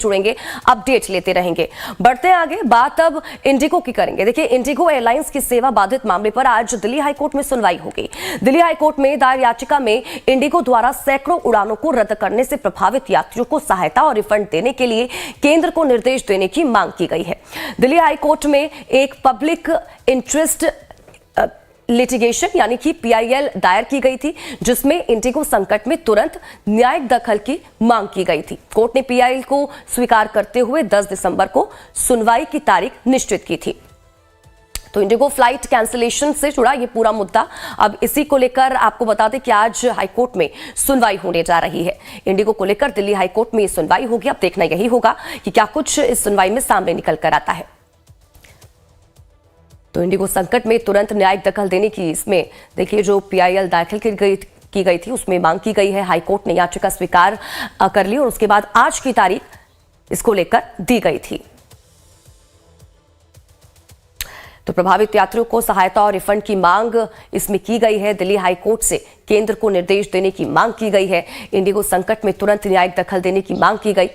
जुड़ेंगे, अपडेट लेते रहेंगे। बढ़ते हैं आगे, बात अब इंडिगो की करेंगे। देखिए, इंडिगो एयरलाइंस की सेवा बाधित मामले पर आज दिल्ली हाईकोर्ट में सुनवाई होगी। दिल्ली हाईकोर्ट में दायर याचिका में इंडिगो द्वारा सैकड़ों उड़ानों को रद्द करने से प्रभावित यात्रियों को सहायता और रिफंड देने के लिए केंद्र को निर्देश देने की मांग की गई है। दिल्ली हाईकोर्ट में एक पब्लिक इंटरेस्ट लिटिगेशन यानी कि पीआईएल दायर की गई थी, जिसमें इंडिगो संकट में तुरंत न्यायिक दखल की मांग की गई थी। कोर्ट ने पीआईएल को स्वीकार करते हुए 10 दिसंबर को सुनवाई की तारीख निश्चित की थी। तो इंडिगो फ्लाइट कैंसिलेशन से जुड़ा ये पूरा मुद्दा, अब इसी को लेकर आपको बता दें कि आज हाईकोर्ट में सुनवाई होने जा रही है। इंडिगो को लेकर दिल्ली हाईकोर्ट में ये सुनवाई होगी। अब देखना यही होगा कि क्या कुछ इस सुनवाई में सामने निकल कर आता है। तो इंडिगो संकट में तुरंत न्यायिक दखल देने की इसमें देखिए जो पीआईएल दाखिल की गई थी उसमें मांग की गई है। हाईकोर्ट ने याचिका स्वीकार कर ली और उसके बाद आज की तारीख इसको लेकर दी गई थी। तो प्रभावित यात्रियों को सहायता और रिफंड की मांग इसमें की गई है। दिल्ली हाईकोर्ट से केंद्र को निर्देश देने की मांग की गई है। इंडिगो संकट में तुरंत न्यायिक दखल देने की मांग की गई।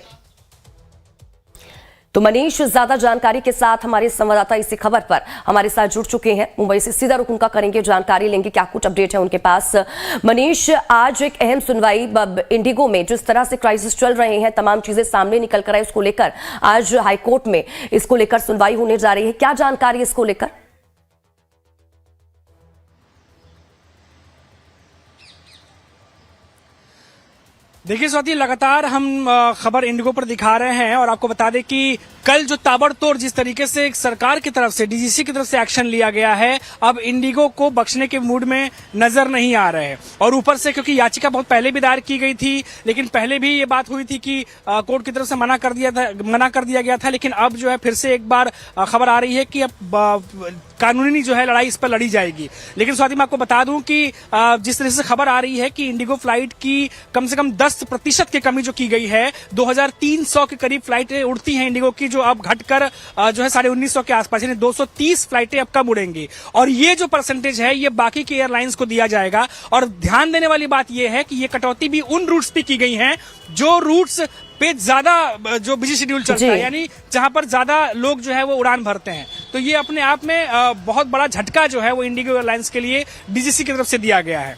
तो मनीष ज्यादा जानकारी के साथ हमारे संवाददाता इसी खबर पर हमारे साथ जुड़ चुके हैं। मुंबई से सीधा रुक उनका करेंगे, जानकारी लेंगे क्या कुछ अपडेट है उनके पास। मनीष, आज एक अहम सुनवाई इंडिगो में जिस तरह से क्राइसिस चल रहे हैं, तमाम चीजें सामने निकल कर आई, उसको लेकर आज हाईकोर्ट में इसको लेकर सुनवाई होने जा रही है। क्या जानकारी इसको लेकर? देखिए स्वाति, लगातार हम खबर इंडिगो पर दिखा रहे हैं और आपको बता दें कि कल जो ताबड़तोड़ जिस तरीके से सरकार की तरफ से, डीजीसी की तरफ से एक्शन लिया गया है, अब इंडिगो को बख्शने के मूड में नजर नहीं आ रहे हैं। और ऊपर से क्योंकि याचिका बहुत पहले भी दायर की गई थी, लेकिन पहले भी ये बात हुई थी कि कोर्ट की तरफ से मना कर दिया गया था, लेकिन अब जो है फिर से एक बार खबर आ रही है कि अब कानूनी जो है लड़ाई इस पर लड़ी जाएगी। लेकिन स्वाति, मैं आपको बता दूं कि जिस तरह से खबर आ रही है कि इंडिगो फ्लाइट की कम से कम 10% की कमी जो की गई है, 2300 के करीब फ्लाइटें उड़ती हैं इंडिगो की, जो अब घटकर जो है 1950 के आसपास, यानी 230 फ्लाइटें अब कम उड़ेंगी। और ये जो परसेंटेज है ये बाकी के एयरलाइंस को दिया जाएगा। और ध्यान देने वाली बात यह है कि ये कटौती भी उन रूट्स पे की गई है जो रूट्स पे ज्यादा जो बिजी शेड्यूल चलता है, यानी जहां पर ज्यादा लोग जो है वो उड़ान भरते हैं। तो ये अपने आप में बहुत बड़ा झटका जो है वो इंडिगो एयरलाइंस के लिए डीजीसी की तरफ से दिया गया है।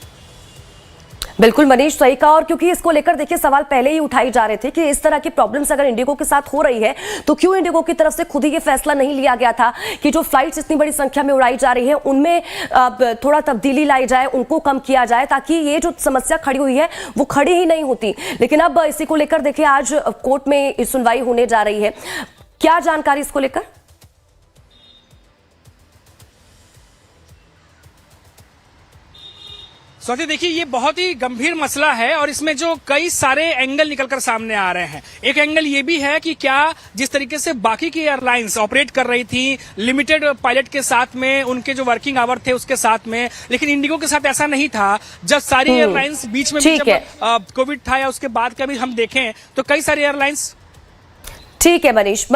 बिल्कुल मनीष, सही कहा। और क्योंकि इसको लेकर देखिए सवाल पहले ही उठाए जा रहे थे कि इस तरह की प्रॉब्लम्स अगर इंडिगो के साथ हो रही है तो क्यों इंडिगो की तरफ से खुद ही ये फैसला नहीं लिया गया था कि जो फ्लाइट्स इतनी बड़ी संख्या में उड़ाई जा रही है उनमें थोड़ा तब्दीली लाई जाए, उनको कम किया जाए, ताकि ये जो समस्या खड़ी हुई है वो खड़ी ही नहीं होती। लेकिन अब इसी को लेकर देखिए आज कोर्ट में सुनवाई होने जा रही है। क्या जानकारी इसको लेकर? स्वाति, देखिए ये बहुत ही गंभीर मसला है और इसमें जो कई सारे एंगल निकलकर सामने आ रहे हैं। एक एंगल ये भी है कि क्या जिस तरीके से बाकी की एयरलाइंस ऑपरेट कर रही थी लिमिटेड पायलट के साथ में, उनके जो वर्किंग आवर थे उसके साथ में, लेकिन इंडिगो के साथ ऐसा नहीं था। जब सारी एयरलाइंस बीच में जब कोविड था या उसके बाद का भी हम देखें तो कई सारी एयरलाइंस। ठीक है मनीष।